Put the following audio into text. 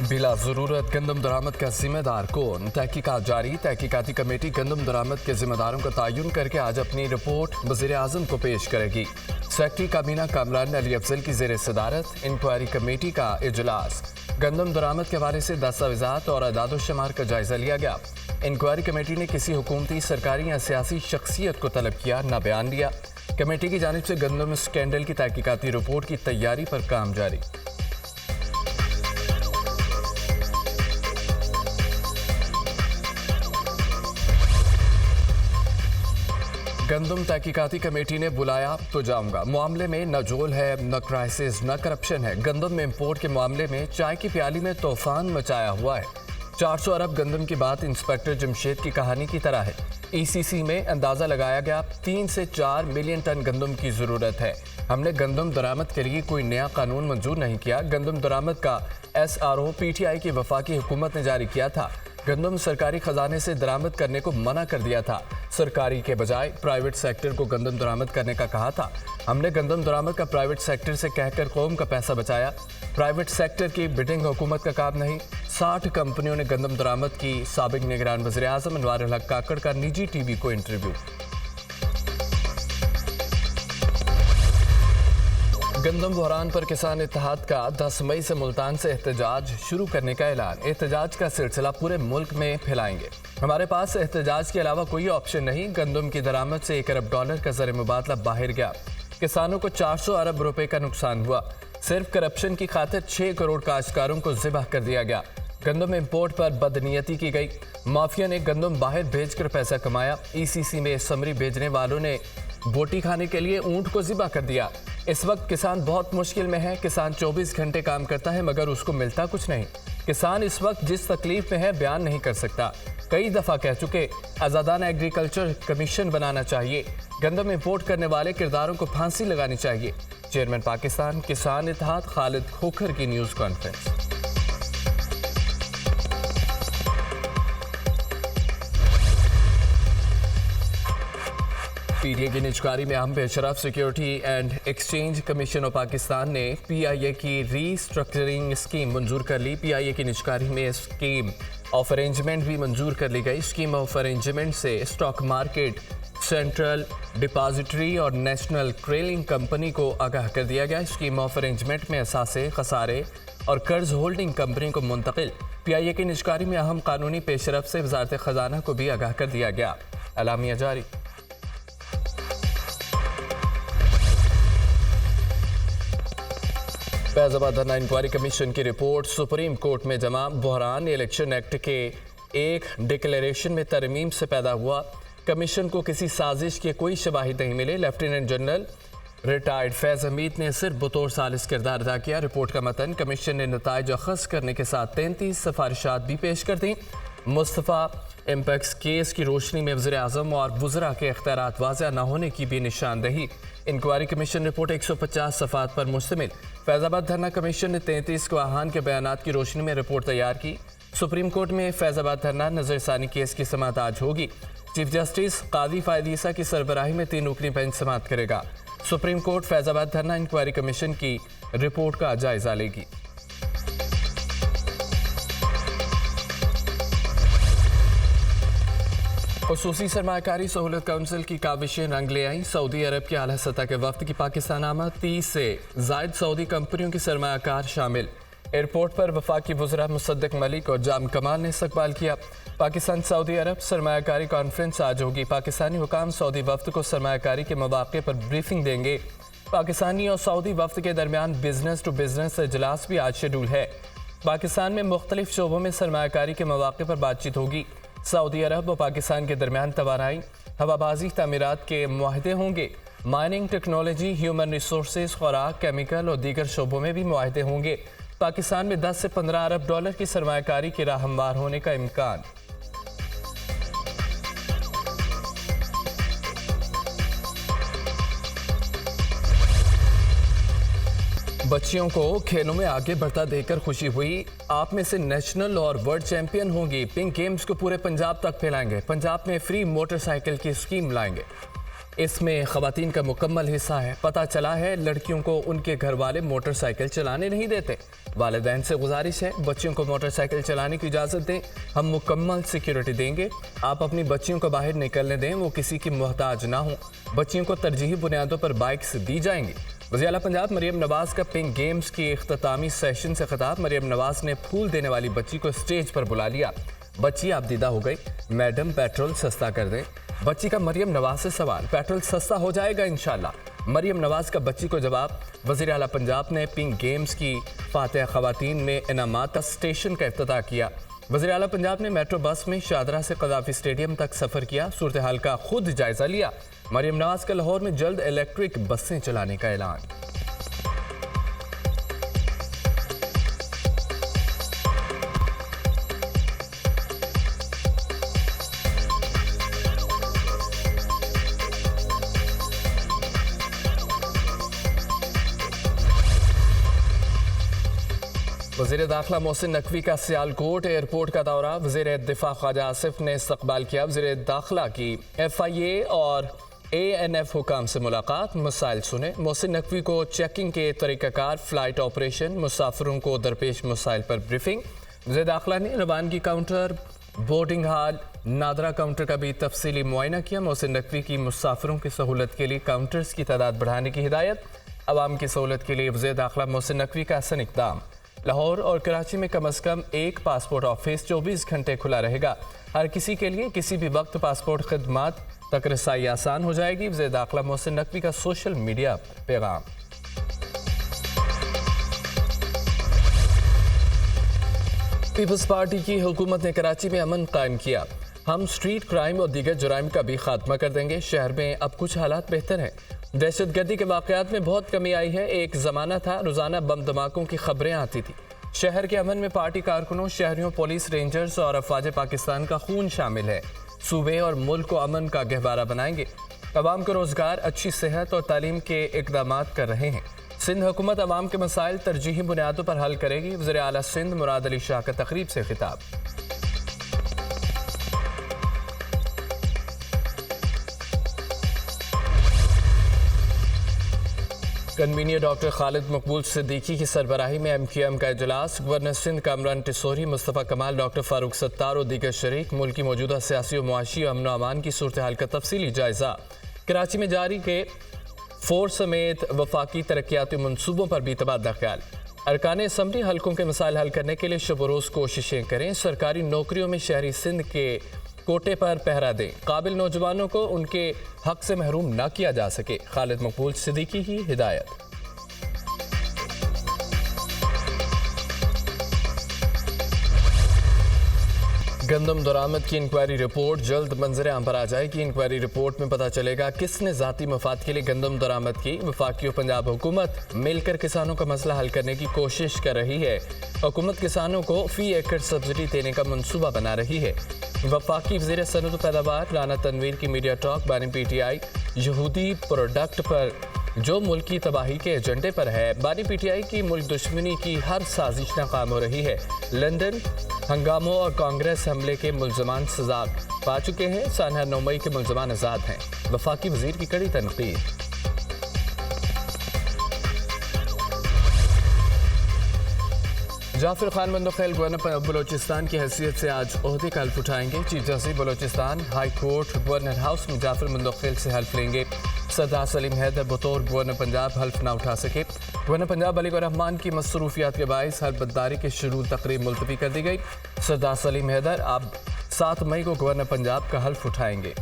बिला जरूरत गंदम दरामद का जिम्मेदार कौन? तहकीकात जारी। तहकीकाती कमेटी गंदम दरामद के जिम्मेदारों का तयन करके आज अपनी रिपोर्ट वज़ीर आज़म को पेश करेगी। सेक्रेटरी काबीना कामरान अली अफजल की ज़ेर सदारत इंक्वायरी कमेटी का इजलास। गंदम दरामद के हवाले से दस्तावेज़ात और अदाद-ओ-शुमार का जायजा लिया गया। इंक्वायरी कमेटी ने किसी हुकूमती, सरकारी या सियासी शख्सियत को तलब किया, न बयान दिया। कमेटी की जानिब से गंदम स्कैंडल की तहकीकाती रिपोर्ट की तैयारी पर काम जारी। गंदम तहकीकाती कमेटी ने बुलाया तो जाऊंगा। मामले में न जोल है, न क्राइसिस, न करप्शन है। गंदम में इंपोर्ट के मामले में चाय की प्याली में तूफान मचाया हुआ है। 400 अरब गंदम की बात इंस्पेक्टर जमशेद की कहानी की तरह है। ECC में अंदाजा लगाया गया 3 से 4 मिलियन टन गंदम की जरूरत है। हमने गंदम दरामद के लिए कोई नया कानून मंजूर नहीं किया। गंदम दरामद का SRO PTI की वफाकी हुकूमत ने जारी किया था। गंदम सरकारी खजाने से दरामद करने को मना कर दिया था। सरकारी के बजाय प्राइवेट सेक्टर को गंदम दरामद करने का कहा था। हमने गंदम दरामद का प्राइवेट सेक्टर से कहकर कौम का पैसा बचाया। प्राइवेट सेक्टर की बिडिंग हुकूमत का काम नहीं। 60 कंपनियों ने गंदम दरामद की। साबिक निगरान वज़ीर आज़म अनवार उल हक काकड़ का निजी TV को इंटरव्यू। गंदम बहरान पर किसान इत्तेहाद का 10 मई से मुल्तान से एहतजाज शुरू करने का ऐलान। एहतजाज का सिलसिला पूरे मुल्क में फैलाएंगे। हमारे पास एहतजाज के अलावा कोई ऑप्शन नहीं। गंदम की दरामद से $1 अरब का ज़र मुबादला बाहर गया। किसानों को 400 अरब रुपए का नुकसान हुआ। सिर्फ करप्शन की खातिर 6 करोड़ काश्तकारों को ज़िबह कर दिया गया। गंदम इंपोर्ट पर बदनीयती की गई। माफिया ने गंदम बाहर भेजकर पैसा कमाया। ECC में समरी भेजने वालों ने बोटी खाने के लिए ऊंट को ज़िबह कर दिया। इस वक्त किसान बहुत मुश्किल में है। किसान 24 घंटे काम करता है मगर उसको मिलता कुछ नहीं। किसान इस वक्त जिस तकलीफ में है बयान नहीं कर सकता। कई दफ़ा कह चुके, आज़ादाना एग्रीकल्चर कमीशन बनाना चाहिए। गंदम इंपोर्ट करने वाले किरदारों को फांसी लगानी चाहिए। चेयरमैन पाकिस्तान किसान इत्तेहाद खालिद खोखर की न्यूज़ कॉन्फ्रेंस। PTA की निजकारी में अहम पेशरफ। Security and exchange commission of Pakistan ने PIA की रीस्ट्रक्चरिंग स्कीम मंजूर कर ली। PIA की निजकारी में स्कीम ऑफ अरेंजमेंट भी मंजूर कर ली गई। स्कीम ऑफ अरेंजमेंट से स्टॉक मार्केट, सेंट्रल डिपॉजिटरी और नेशनल क्रेलिंग कंपनी को आगाह कर दिया गया। स्कीम ऑफ अरेंजमेंट में असासे, खसारे और कर्ज होल्डिंग कंपनी को मुंतकिल। PIA की निजकारी में अहम कानूनी पेशरफ से वजारत खजाना को भी आगाह कर दिया गया। अलामिया जारी। फैजाबाद धरना इंक्वायरी कमीशन की रिपोर्ट सुप्रीम कोर्ट में जमा। बहरान इलेक्शन एक्ट के एक डिक्लेरेशन में तरमीम से पैदा हुआ। कमीशन को किसी साजिश के कोई शवाहिद नहीं मिले। Lieutenant general retired Faiz Hamid ने सिर्फ बतौर सालिस किरदार अदा किया। रिपोर्ट का मतन, कमीशन ने नताइज अखज़ करने के साथ 33 सिफारिशात भी पेश कर दी। मुस्तफ़ा इम्पैक्स केस की रोशनी में वज़ीर आज़म और वज़रा के इख्तियारात वाज़ेह न होने की भी निशानदही। इंक्वायरी कमीशन रिपोर्ट 150 सफ़ात पर मुश्तमिल। फैजाबाद धरना कमीशन ने 33 गवाहान के बयानात की रोशनी में रिपोर्ट तैयार की। सुप्रीम कोर्ट में फैजाबाद धरना नज़रसानी केस की समाअत आज होगी। चीफ जस्टिस कादी फ़ायद ईसा की सरबराही में 3 रुकनी बेंच समाअत करेगा। सुप्रीम कोर्ट फैजाबाद धरना इंक्वायरी कमीशन की रिपोर्ट का जायजा लेगी। खुसूसी सरमायाकारी सहूलत काउंसिल की काविशें रंग ले आईं। सऊदी अरब के आला सतह के वफ्द की पाकिस्तान आमद। 30 से जायद सऊदी कंपनियों की सरमायाकार शामिल। एयरपोर्ट पर वफाकी वज़रा मुसद्दिक मलिक और जाम कमाल ने इस्तकबाल किया। पाकिस्तान सऊदी अरब सरमायाकारी कॉन्फ्रेंस आज होगी। पाकिस्तानी हुकाम सऊदी वफ्द को सरमायाकारी के मौक़े पर ब्रीफिंग देंगे। पाकिस्तानी और सऊदी वफ्द के दरमियान बिजनेस टू बिजनेस इजलास भी आज शेड्यूल है। पाकिस्तान में मुख्तलिफ शोबों में सरमायाकारी के मौक़े पर बातचीत होगी। सऊदी अरब और पाकिस्तान के दरमियान तवानाई, हवाबाजी, तामीरात के मुआहदे होंगे। माइनिंग, टेक्नोलॉजी, ह्यूमन रिसोर्सेज, खुराक, केमिकल और दीगर शोबों में भी मुआहदे होंगे। पाकिस्तान में 10 से 15 अरब डॉलर की सरमायाकारी की राह हमवार होने का इम्कान। बच्चियों को खेलों में आगे बढ़ता देखकर खुशी हुई। आप में से नेशनल और वर्ल्ड चैंपियन होंगी। पिंक गेम्स को पूरे पंजाब तक फैलाएंगे। पंजाब में फ्री मोटरसाइकिल की स्कीम लाएंगे। इसमें खवातीन का मुकम्मल हिस्सा है। पता चला है लड़कियों को उनके घर वाले मोटरसाइकिल चलाने नहीं देते। वालिदैन से गुजारिश है बच्चियों को मोटरसाइकिल चलाने की इजाज़त दें, हम मुकम्मल सिक्योरिटी देंगे। आप अपनी बच्चियों को बाहर निकलने दें, वो किसी की मोहताज ना हो। बच्चियों को तरजीही बुनियादों पर बाइक्स दी जाएंगी। वज़ीर आला पंजाब मरियम नवाज़ का पिंक गेम्स की इख्तितामी सेशन से खिताब। मरियम नवाज़ ने फूल देने वाली बच्ची को स्टेज पर बुला लिया। बच्ची आबदीदा हो गई, मैडम पेट्रोल सस्ता कर दें। बच्ची का मरियम नवाज़ से सवाल, पेट्रोल सस्ता हो जाएगा इंशाल्लाह। मरियम नवाज़ का बच्ची को जवाब। वज़ीर आला पंजाब ने पिंक गेम्स की फातिहा खवातीन में इनामात स्टेशन का इफ्तिताह किया। वज़ीर आला पंजाब ने मेट्रो बस में शादरा से कदाफी स्टेडियम तक सफ़र किया, सूरत हाल का खुद जायज़ा लिया। मरियम नवाज़ का लाहौर में जल्द इलेक्ट्रिक बसें चलाने का ऐलान। वज़ीर दाखिला मोहसिन नकवी का सियालकोट एयरपोर्ट का दौरा। वज़ीर दिफा ख्वाजा आसिफ ने इस्तकबाल किया। वज़ीर दाखिला की FIA और ANF हुकाम से मुलाकात, मसाइल सुने। मोहसिन नकवी को चेकिंग के तरीक़ाकार, फ़्लाइट ऑपरेशन, मुसाफिरों को दरपेश मसाइल पर ब्रीफिंग। वज़ीर दाखिला ने रवानगी counter, boarding hall, NADRA counter का भी तफसीली मुआयना किया। मोहसिन नकवी की मुसाफिरों की सहूलत के लिए काउंटर्स की तादाद बढ़ाने की हिदायत। अवाम की सहूलत के लिए वज़ीर दाखिला मोहसिन नकवी का अहसन इक़दाम। लाहौर और कराची में कम अज़ कम एक पासपोर्ट ऑफिस 24 घंटे खुला रहेगा। हर किसी के लिए किसी भी वक्त पासपोर्ट खिदमात तक रसाई आसान हो जाएगी। वज़ीर दाखिला मोहसिन नकवी का सोशल मीडिया पैगाम। पीपल्स पार्टी की हुकूमत ने कराची में अमन कायम किया। हम स्ट्रीट क्राइम और दीगर जुराइम का भी खात्मा कर देंगे। शहर में अब कुछ हालात बेहतर हैं। दहशतगर्दी के वाक़यात में बहुत कमी आई है। एक ज़माना था रोज़ाना बम धमाकों की खबरें आती थी। शहर के अमन में पार्टी कारकुनों, शहरियों, पुलिस, रेंजर्स और अफवाज पाकिस्तान का खून शामिल है। सूबे और मुल्क को अमन का गहवारा बनाएंगे। अवाम को रोज़गार, अच्छी सेहत और तालीम के इक़दामात कर रहे हैं। सिंध हुकूमत अवाम के मसाइल तरजीही बुनियादों पर हल करेगी। वज़ीर आला सिंध मुराद अली शाह का तकरीब से खिताब। कन्वीनियर डॉक्टर खालिद मकबूल सिद्दीकी की सरबराही में MQM का इजलास। गवर्नर सिंध कामरान टिसोरी, मुस्तफ़ा कमाल, डॉक्टर फारूक सत्तार और दीगर शरीक। मुल्क की मौजूदा सियासी और मुआशी अमन व अमान की सूरत हाल का तफसीली जायज़ा। कराची में जारी के फोर्स समेत वफाकी तरक्याती मनसूबों पर भी तबादला ख्याल। अरकान असम्बली हल्कों के मसाइल हल करने के लिए शब रोज़ कोशिशें करें। सरकारी नौकरियों में शहरी सिंध के कोटे पर पहरा दें। काबिल नौजवानों को उनके हक से महरूम न किया जा सके। खालिद मकबूल सिद्दीकी की हिदायत। गंदम दरामद की इंक्वायरी रिपोर्ट जल्द मंजर आम पर आ जाएगी। इंक्वायरी रिपोर्ट में पता चलेगा किसने ज़ाती मफाद के लिए गंदम दरामद की। वफाकी और पंजाब हुकूमत मिलकर किसानों का मसला हल करने की कोशिश कर रही है। हुकूमत किसानों को फी एकड़ सब्सिडी देने का मंसूबा बना रही है। वफाकी वज़ीर सनद पैदावार राना तनवीर की मीडिया टॉक। बानी PTI यहूदी प्रोडक्ट पर जो मुल्क की तबाही के एजेंडे पर है। बानी PTI की मुल्क दुश्मनी की हर साजिश नाकाम हो रही है। लंदन हंगामों और कांग्रेस हमले के मुल्ज़मान सजा पा चुके हैं। सानहा 9 मई के मुल्ज़मान आज़ाद हैं। वफाकी वज़ीर की कड़ी तनकीद। जाफर खान मंदोखेल गवर्नर बलोचिस्तान की हैसियत से आज ओहदे का हल्फ उठाएंगे। Chief justice Balochistan high court governor house में जाफर मंदोखेल से हल्फ लेंगे। सरदार सलीम हैदर बतौर गवर्नर पंजाब हल्फ ना उठा सके। गवर्नर पंजाब अली रहमान की मसरूफियात के बायस हल्फबर्दारी के शेड्यूल तकरीब मुलतवी कर दी गई। सरदार सलीम हैदर अब 7 मई को गवर्नर पंजाब का हल्फ उठाएंगे।